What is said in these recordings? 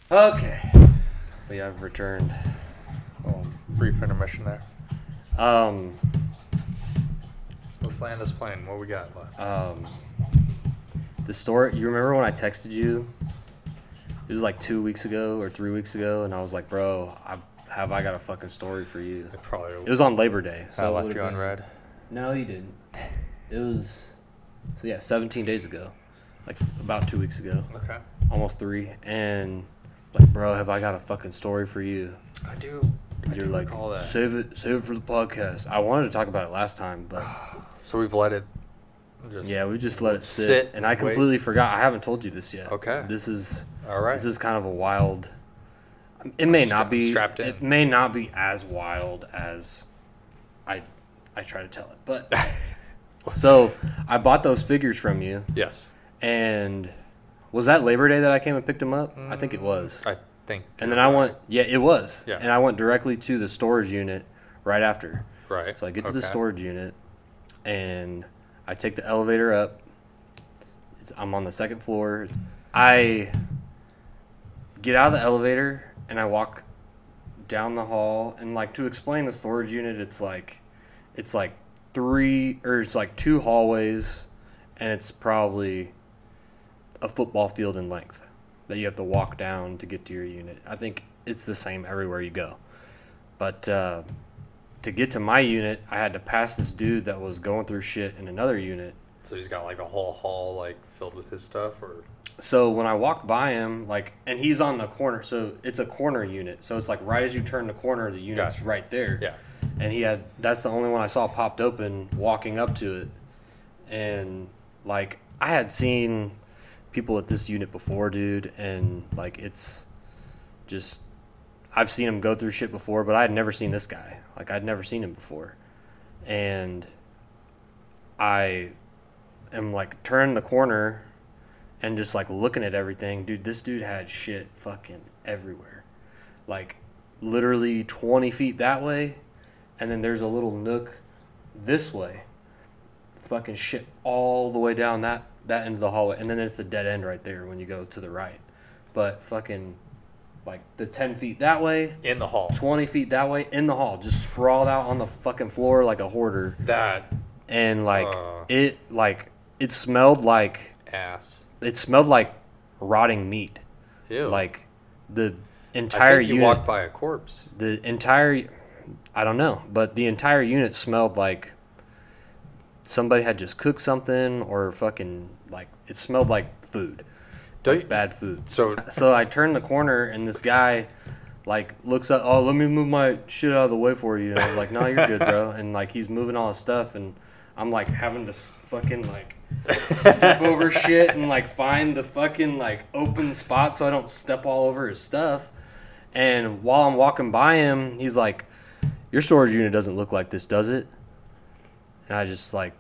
Okay, we have returned. Brief intermission there. So let's land this plane. What we got left? The story. You remember when I texted you? It was like 2 weeks ago or 3 weeks ago, and I was like, "Bro, I got a fucking story for you." It was on Labor Day. So I left you on red. No, you didn't. It was 17 days ago, like about 2 weeks ago. Okay. Almost 3, and like, bro, have I got a fucking story for you? I do. You're like, save it for the podcast. I wanted to talk about it last time, but so we've let it. We just let it sit, and I completely forgot. I haven't told you this yet. Okay. This is all right. This is kind of a wild. It may not be. Strapped in. It may not be as wild as I try to tell it, but so I bought those figures from you. Yes. And was that Labor Day that I came and picked them up? I think it was. I think. And then I went. Yeah, it was. Yeah. And I went directly to the storage unit right after. Right. So I get to the storage unit, and I take the elevator up. I'm on the second floor. I get out of the elevator, and I walk down the hall. And like, to explain the storage unit, it's like 2 hallways, and it's probably a football field in length that you have to walk down to get to your unit. I think it's the same everywhere you go. But to get to my unit, I had to pass this dude that was going through shit in another unit. So he's got like a whole hall like filled with his stuff, or? So when I walked by him, like, and he's on the corner, so it's a corner unit. So it's like right as you turn the corner, the unit's right there. Yeah. And that's the only one I saw popped open walking up to it. And like, I had seen people at this unit before, dude, and like, it's just, I've seen him go through shit before, but I had never seen this guy. Like, I'd never seen him before. And I am like turning the corner and just like looking at everything. Dude, this dude had shit fucking everywhere. Like, literally 20 feet that way, and then there's a little nook this way. Fucking shit all the way down that end of the hallway, and then it's a dead end right there when you go to the right. But fucking, like, the 10 feet that way, in the hall, 20 feet that way, in the hall, just sprawled out on the fucking floor like a hoarder. And like, it smelled like ass. It smelled like rotting meat. Ew. Like, the entire unit. You walked by a corpse. I don't know, but the entire unit smelled like somebody had just cooked something, or fucking, like, it smelled like food. Bad food. So I turned the corner, and this guy, like, looks up, "Oh, let me move my shit out of the way for you." And I was like, "No, you're good, bro." And like, he's moving all his stuff, and I'm like having to fucking like step over shit and like find the fucking like open spot so I don't step all over his stuff. And while I'm walking by him, he's like, "Your storage unit doesn't look like this, does it?" And I just like,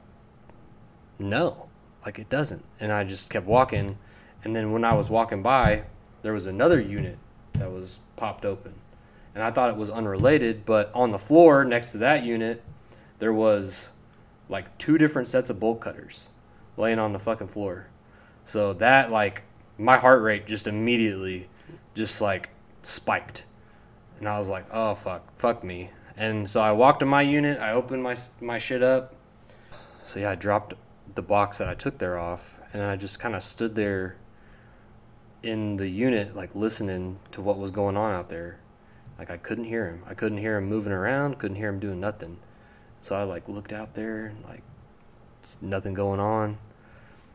"No, like, it doesn't." And I just kept walking. And then when I was walking by, there was another unit that was popped open. And I thought it was unrelated, but on the floor next to that unit, there was like 2 different sets of bolt cutters laying on the fucking floor. So that, like, my heart rate just immediately just like spiked. And I was like, "Oh, fuck me." And so I walked to my unit, I opened my shit up. So yeah, I dropped the box that I took there off, and then I just kind of stood there in the unit, like, listening to what was going on out there. Like, I couldn't hear him. I couldn't hear him moving around. Couldn't hear him doing nothing. So I, like, looked out there, and, like, just nothing going on.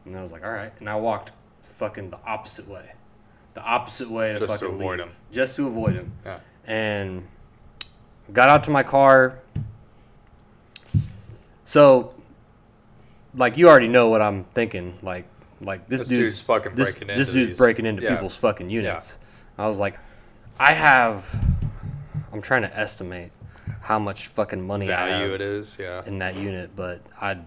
And I was like, all right. And I walked fucking the opposite way. The opposite way to Just fucking to avoid leave. him. Just to avoid him. Yeah. And got out to my car. So, like, you already know what I'm thinking. Like this dude's fucking breaking into this dude's these- breaking into yeah. people's fucking units. I was like, I'm trying to estimate how much fucking money I Value have it is, yeah. in that unit, but I'm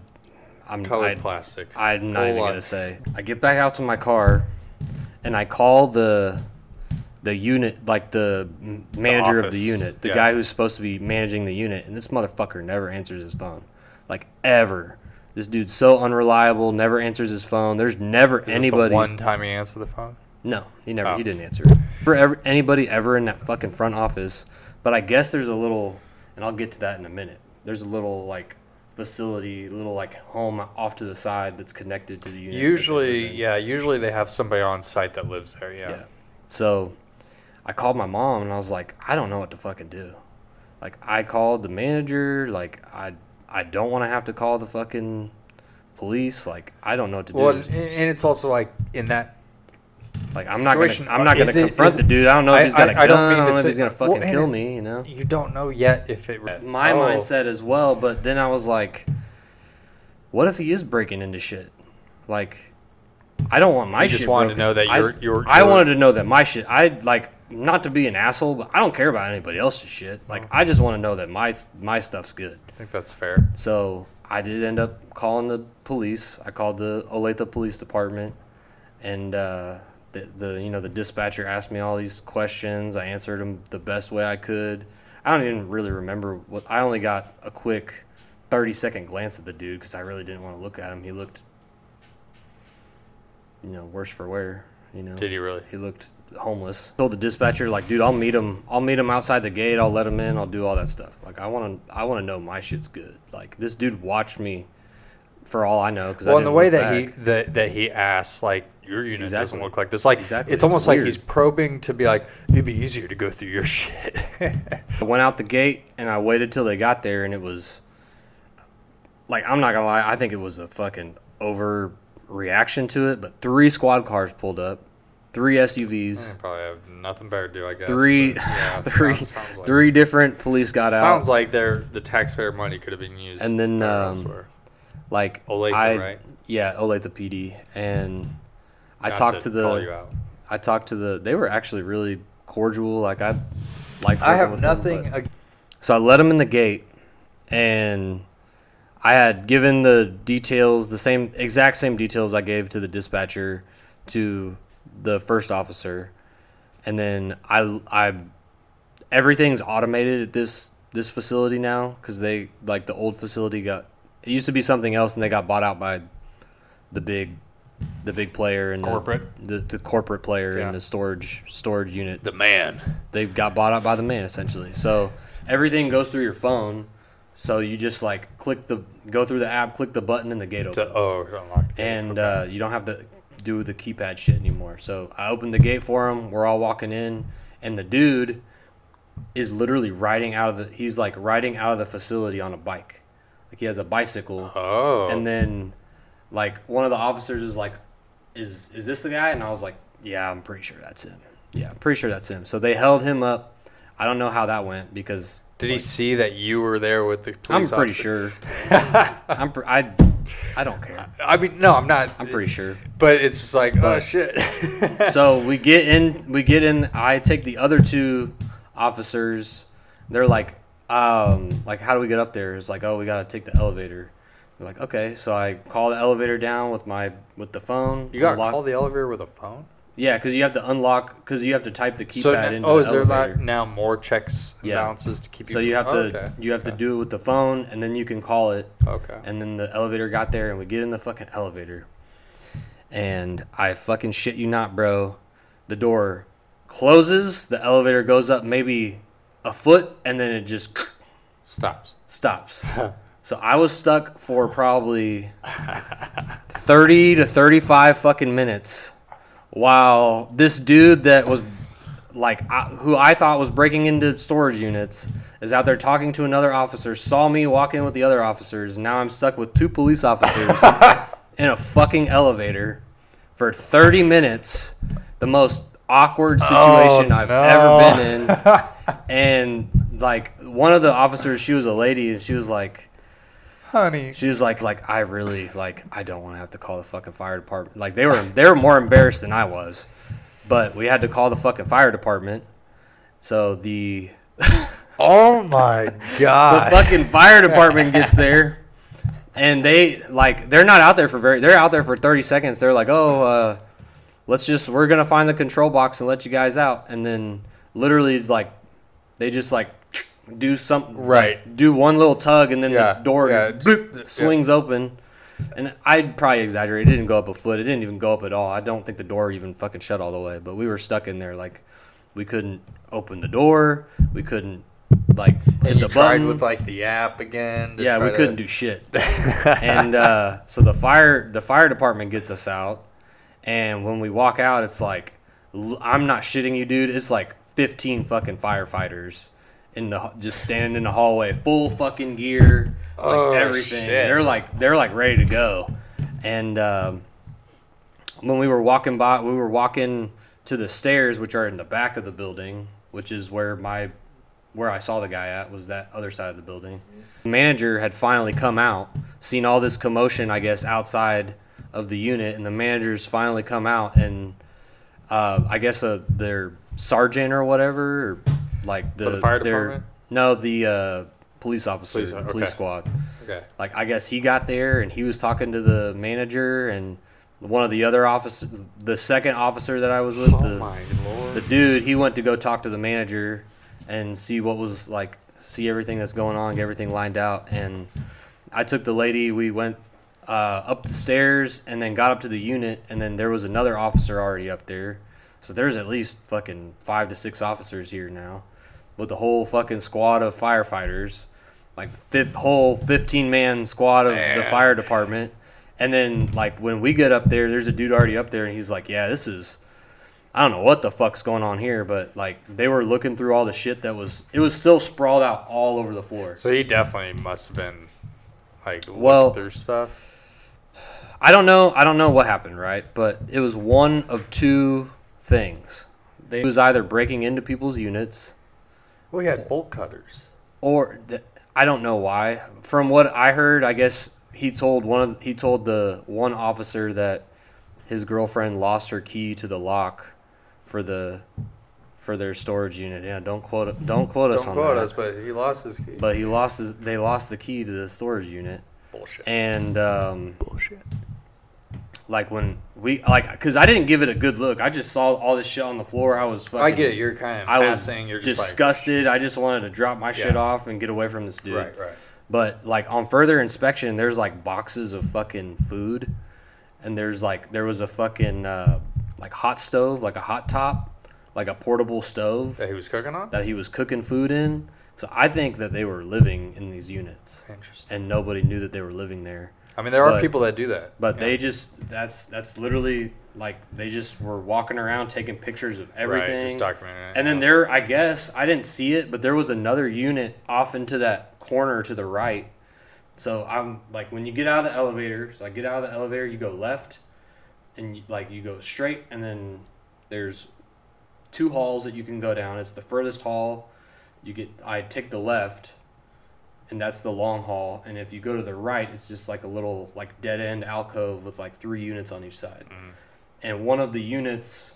Colored plastic. I'm not Whole even lot. gonna say. I get back out to my car, and I call the unit, like the manager of office. the unit, the Yeah. guy who's supposed to be managing the unit, and this motherfucker never answers his phone, like ever. This dude's so unreliable, never answers his phone. There's never Is this anybody. the one time he answered the phone? No, he never. Oh. He didn't answer it. For anybody ever in that fucking front office, but I guess there's a little, and I'll get to that in a minute. There's a little like facility, little like home off to the side that's connected to the unit. Usually they have somebody on site that lives there, yeah. So I called my mom and I was like, I don't know what to fucking do. Like, I called the manager. Like, I don't want to have to call the fucking police. Like, I don't know what to do. Well, and it's also like in that Like, I'm not gonna situation, confront is the dude. I don't know if he's got a gun. I don't know if he's gonna fucking well, kill me. You know. You don't know yet if it. My mindset as well, but then I was like, what if he is breaking into shit? Like, I don't want my You shit just wanted broken. to know that I wanted to know that my shit. I like not to be an asshole, but I don't care about anybody else's shit. Like, I just want to know that my stuff's good. I think that's fair. So I did end up calling the police. I called the Olathe Police Department, and the dispatcher asked me all these questions. I answered them the best way I could. I don't even really remember what. I only got a quick 30-second glance at the dude because I really didn't want to look at him. He looked, worse for wear. Did he really? He looked homeless. Told the dispatcher, like, dude, I'll meet him outside the gate. I'll let him in. I'll do all that stuff. Like, I want to know my shit's good. Like, this dude watched me for all I know. Well, in the way that he asked, like, your unit doesn't look like this. Like, it's almost like he's probing to be like, it'd be easier to go through your shit. I went out the gate and I waited till they got there, and it was like, I'm not gonna lie, I think it was a fucking overreaction to it. But 3 squad cars pulled up, 3 SUVs. I probably have nothing better to do, I guess. Sounds like 3 different police got out. Sounds like the taxpayer money could have been used. And then elsewhere. like Olathe, right? Yeah, Olathe PD, and I Not talked to to call you out. I talked to they were actually really cordial. Like, I like. I have nothing. So I let them in the gate, and I had given the details, the exact same details I gave to the dispatcher to the first officer, and then I everything's automated at this facility now because they, like, the old facility it used to be something else, and they got bought out by the big player and the corporate player in the storage unit. The man. They got bought out by the man, essentially. So everything goes through your phone. So you just, like, go through the app, click the button, and the gate opens. Unlock the gate. And you don't have to do the keypad shit anymore. So I opened the gate for him. We're all walking in, and the dude is literally riding out of the facility on a bike. Like, he has a bicycle. Oh. And then, like, one of the officers is like, is this the guy? And I was like, yeah, I'm pretty sure that's him. Yeah, I'm pretty sure that's him. So they held him up. I don't know how that went because... Did he see that you were there with the police I'm pretty officer? sure. I don't care. I mean, no, I'm not. I'm pretty sure. But it's just like, oh, shit. So we get in. I take the other 2 officers. They're like, how do we get up there? It's like, oh, we got to take the elevator. They're like, okay. So I call the elevator down with the phone. You got to call the elevator with a phone? Yeah, because you have to unlock, because you have to type the keypad into the is elevator. there now more checks and balances to keep you? So you have to do it with the phone, and then you can call it. Okay. And then the elevator got there, and we get in the fucking elevator. And I fucking shit you not, bro. The door closes, the elevator goes up maybe a foot, and then it just stops. So I was stuck for probably 30 to 35 fucking minutes while this dude that was who I thought was breaking into storage units, is out there talking to another officer, saw me walk in with the other officers, and now I'm stuck with 2 police officers in a fucking elevator for 30 minutes. The most awkward situation I've ever been in. And like one of the officers, she was a lady, and she was like, honey, she was like I really I don't want to have to call the fucking fire department. Like they were more embarrassed than I was, but we had to call the fucking fire department. So the oh my god, the fucking fire department gets there, and they're not out there they're out there for 30 seconds. They're like, oh, we're gonna find the control box and let you guys out, and then literally they just do something, right? Do one little tug, and then the door swings open. And I'd probably exaggerate. It didn't go up a foot. It didn't even go up at all. I don't think the door even fucking shut all the way. But we were stuck in there. We couldn't open the door. We couldn't hit the button with the app again. We couldn't do shit. And so the fire department gets us out. And when we walk out, it's I'm not shitting you, dude. It's 15 fucking firefighters just standing in the hallway, full fucking gear, everything. Shit. They're ready to go. And when we were walking by, we were walking to the stairs, which are in the back of the building, which is where I saw the guy at, was that other side of the building. The manager had finally come out, seen all this commotion, I guess, outside of the unit, and the managers finally come out, and I guess their sergeant or whatever, or for the fire department? No, the police officer, police squad. Okay. I guess he got there, and he was talking to the manager, and one of the other officers, the second officer that I was with, the dude, he went to go talk to the manager and see what was see everything that's going on, get everything lined out. And I took the lady, we went up the stairs and then got up to the unit, and then there was another officer already up there. So there's at least fucking 5 to 6 officers here now, with the whole fucking squad of firefighters, whole 15-man squad of the fire department. And then when we get up there, there's a dude already up there, and he's like, yeah, this is, I don't know what the fuck's going on here, but they were looking through all the shit it was still sprawled out all over the floor. So he definitely must have been looking through stuff. I don't know what happened, right? But it was one of 2 things. It was either breaking into people's units. We had bolt cutters. Or I don't know why. From what I heard, I guess he told the one officer that his girlfriend lost her key to the lock for their storage unit. Yeah, don't quote us on that. Don't quote us, but he lost his key. But they lost the key to the storage unit. Bullshit. And bullshit. When because I didn't give it a good look. I just saw all this shit on the floor. I was fucking. I get it. You're kind of passing. You're just disgusted. I just wanted to drop my shit off and get away from this dude. Right. But on further inspection, there's boxes of fucking food, and there was a fucking hot stove, a hot top, a portable stove that he was cooking on. That he was cooking food in. So I think that they were living in these units. Interesting. And nobody knew that they were living there. I mean, there are people that do that. But they just, that's literally, they just were walking around taking pictures of everything. Right, just documenting it. And then there, I guess, I didn't see it, but there was another unit off into that corner to the right. So I'm, when you get out of the elevator, so I get out of the elevator, you go left, and you go straight, and then there's 2 halls that you can go down. It's the furthest hall. I take the left, and that's the long hall. And if you go to the right, it's just a little dead end alcove with 3 units on each side. Mm-hmm. And one of the units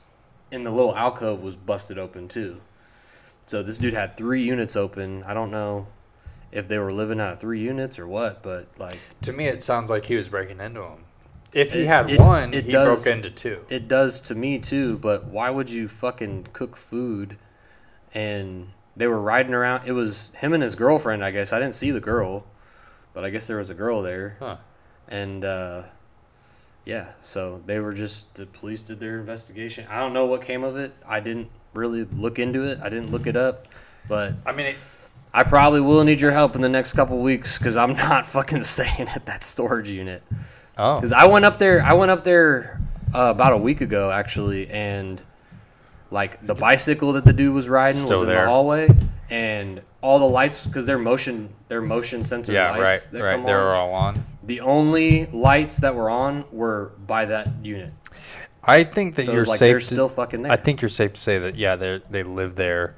in the little alcove was busted open too. So this dude had 3 units open. I don't know if they were living out of 3 units or what, but to me it sounds like he was breaking into them. If he had one, he broke into 2. It does to me too, but why would you fucking cook food? And they were riding around. It was him and his girlfriend, I guess. I didn't see the girl, but I guess there was a girl there. Huh. And, so the police did their investigation. I don't know what came of it. I didn't really look into it. I didn't look it up. But, I mean, I probably will need your help in the next couple weeks because I'm not fucking staying at that storage unit. Oh. Because I went up there about a week ago, actually, and Like the bicycle that the dude was riding Still was in there. the hallway, and all the lights, because they're motion sensor lights that come on. They're all on. The only lights that were on were by that unit. I think that So you're like safe. they're still fucking there. I think you're safe to say that. Yeah, they live there.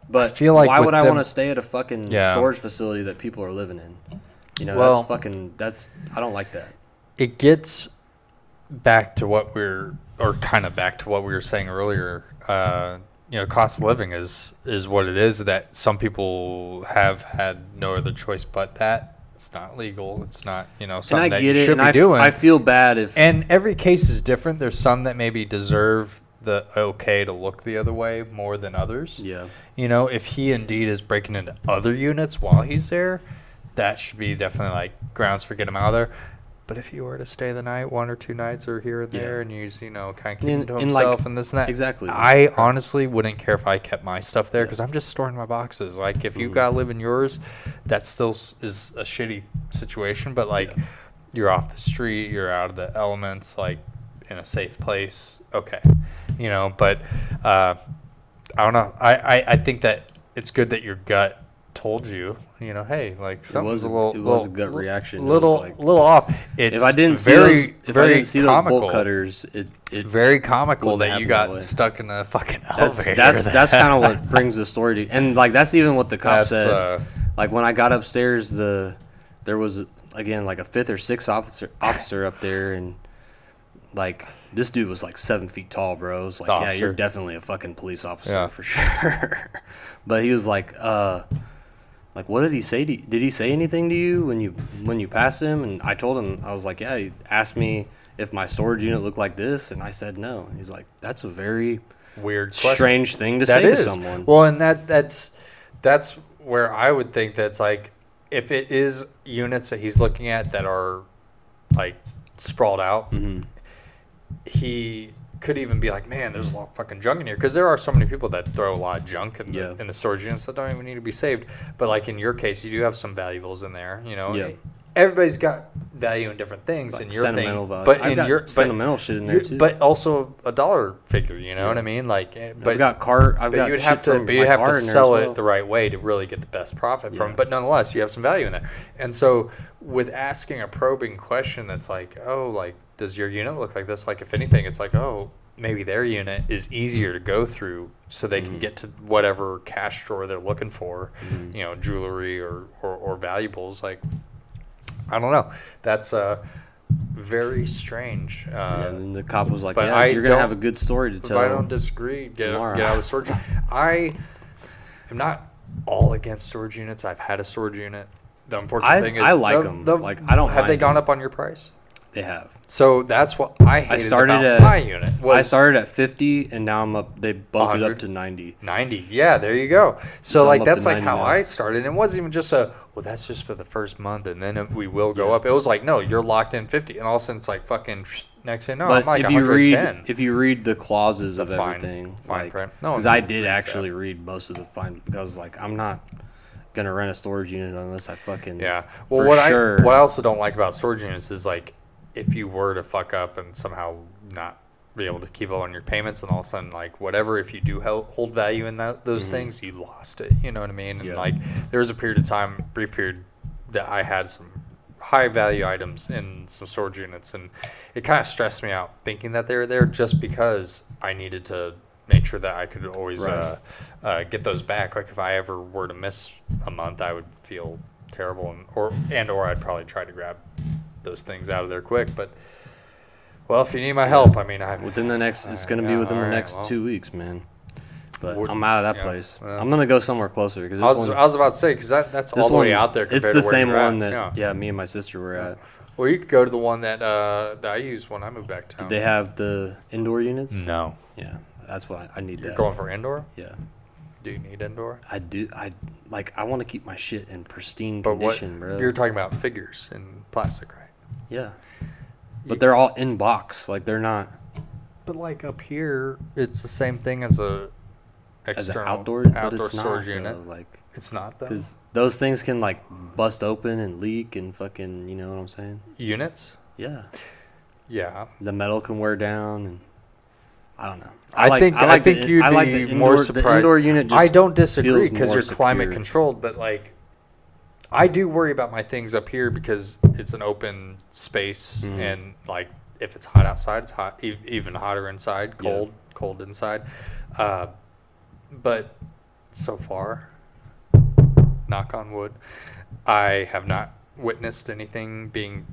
But I feel like why would I them- want to stay at a fucking storage facility that people are living in? You know, Well, I don't like that. It gets back to what back to what we were saying earlier. Cost of living is what it is. That some people have had no other choice but that. It's not legal. It's not something that you should be doing. I feel bad if. And every case is different. There's some that maybe deserve the okay to look the other way more than others. Yeah. If he indeed is breaking into other units while he's there, that should be definitely like grounds for getting him out of there. But if he were to stay the night, 1 or 2 nights or here and there, and he's, kind of keeping to himself and this and that. Exactly. I honestly wouldn't care if I kept my stuff there because I'm just storing my boxes. Like, if you got to live in yours, that still is a shitty situation. But, like, you're off the street, you're out of the elements, like, in a safe place. Okay. But I don't know. I think that it's good that your gut told you, hey, like something's it was a gut reaction. Little off. If I didn't see those bolt cutters, it very comical that you got stuck in a fucking elevator. That's kind of what brings the story to, and like that's even what the cop said. Like when I got upstairs, there was again like a 5th or 6th officer up there, and like this dude was like 7 feet tall, bro. It's like, yeah, you're definitely a fucking police officer for sure. But he was like, what did he say? Did he say anything to you when you passed him? And I told him, I was like, yeah, he asked me if my storage unit looked like this, and I said no. And he's like, that's a very weird, strange thing to say to someone. Well, and that's where I would think that's like, if it is units that he's looking at that are like sprawled out, he could even be like, man, there's a lot of fucking junk in here, because there are so many people that throw a lot of junk in the storage units that don't even need to be saved. But like in your case, you do have some valuables in there. Everybody's got value in different things, like in your sentimental thing, value. but I've in got your sentimental shit in there too. But also a dollar figure, you know what I mean? Like, but you'd have to sell it the right way to really get the best profit from it. But nonetheless, you have some value in there. And so with asking a probing question that's like, oh, like, does your unit look like this? Like, if anything, it's like, oh, maybe their unit is easier to go through so they can get to whatever cash drawer they're looking for, jewelry or valuables. Like, I don't know. That's very strange. And the cop was like, yeah, you're going to have a good story to tell. But I don't disagree. Get out of the storage unit. I am not all against storage units. I've had a storage unit. The unfortunate thing is I like them. Like, I don't have they mind gone them. up on your price? They have. So that's what I hated about my unit. I started at 50, and now I'm up. They bumped it up to 90. 90, yeah, there you go. So like that's like how now. I started. It wasn't even just that's just for the first month, and then we will go up. It was like, no, you're locked in 50, and all of a sudden it's like fucking next thing. No, but I'm like if 110. If you read the clauses of everything, fine print. No, because I did actually read most of the fine, because like I'm not gonna rent a storage unit unless I fucking Well, what I also don't like about storage units is like, if you were to fuck up and somehow not be able to keep up on your payments, and all of a sudden, like, whatever, if you do hold value in those things, you lost it. You know what I mean? And like, there was a brief period that I had some high value items in some storage units, and it kind of stressed me out thinking that they were there, just because I needed to make sure that I could always get those back. Like, if I ever were to miss a month, I would feel terrible, or I'd probably try to grab those things out of there quick. But well, if you need my help, I mean, it's going to be within the next 2 weeks, man. But I'm out of that place. I'm going to go somewhere closer, because I was about to say, because that's all the way out there. It's the same one that me and my sister were at. Well, you could go to the one that I used when I moved back to town. Did they have the indoor units? No. Yeah, that's what I need. You're going for indoor? Yeah. Do you need indoor? I do. I want to keep my shit in pristine condition, bro. You're talking about figures in plastic, right? Yeah. But they're all in box. Like, they're not. But like up here, it's the same thing as a external outdoor storage unit. Like, it's not, though. Because those things can like bust open and leak and fucking, you know what I'm saying? Units? Yeah. Yeah. The metal can wear down, and I don't know. I think you'd be more surprised. The indoor unit just I don't disagree feels because more you're climate secure. controlled, but like I do worry about my things up here because it's an open space and like if it's hot outside, it's hot, even hotter inside, cold inside. But so far, knock on wood, I have not witnessed anything being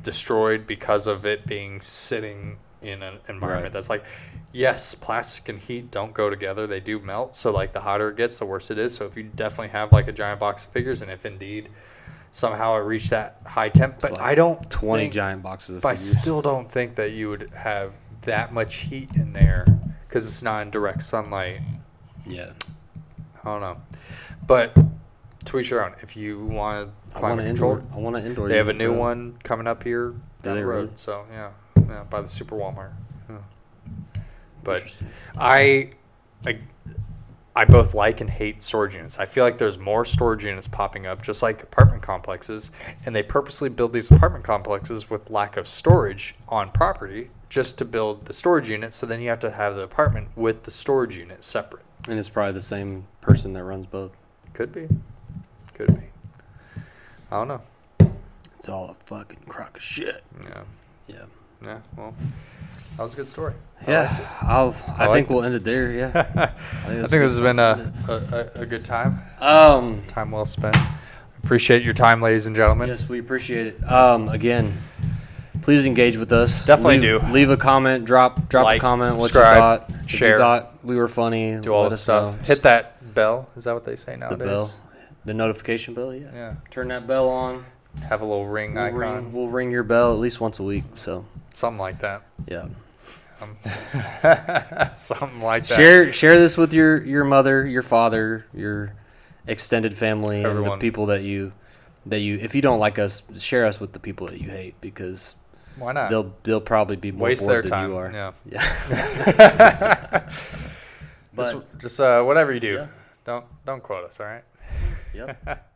destroyed because of it being sitting in an environment that's like, yes, plastic and heat don't go together. They do melt. So like the hotter it gets, the worse it is. So if you definitely have like a giant box of figures, and if indeed somehow it reached that high temp, but like I don't 20 think, giant boxes of but figures. I still don't think that you would have that much heat in there because it's not in direct sunlight. Yeah. I don't know. But to each your own. If you want climate controlled, I want an indoor. they have a new one coming up here down the road. Really? So yeah, by the Super Walmart. Yeah. But I both like and hate storage units. I feel like there's more storage units popping up, just like apartment complexes, and they purposely build these apartment complexes with lack of storage on property just to build the storage unit. So then you have to have the apartment with the storage unit separate. And it's probably the same person that runs both. Could be. I don't know. It's all a fucking crock of shit. Yeah. Well, that was a good story. I think we'll end it there. Yeah. I think this has been a good time. Time well spent. Appreciate your time, ladies and gentlemen. Yes, we appreciate it. Again, please engage with us. Definitely do. Leave a comment. Drop Like, a comment. subscribe, What you thought. share. If you thought we were funny. Do all let the us stuff. know. Hit that bell. Is that what they say The nowadays? bell. The notification bell. Yeah. Yeah. Turn that bell on. Have a little ring icon. We'll ring your bell at least once a week. So Something like that. yeah. Something like that. Share this with your mother, your father, your extended family, Everyone. and the people that you if you don't like us, share us with the people that you hate because Why not? they'll probably be more Waste bored their than time. you are. Yeah. But just whatever you do, Yeah. don't quote us. All right. yep.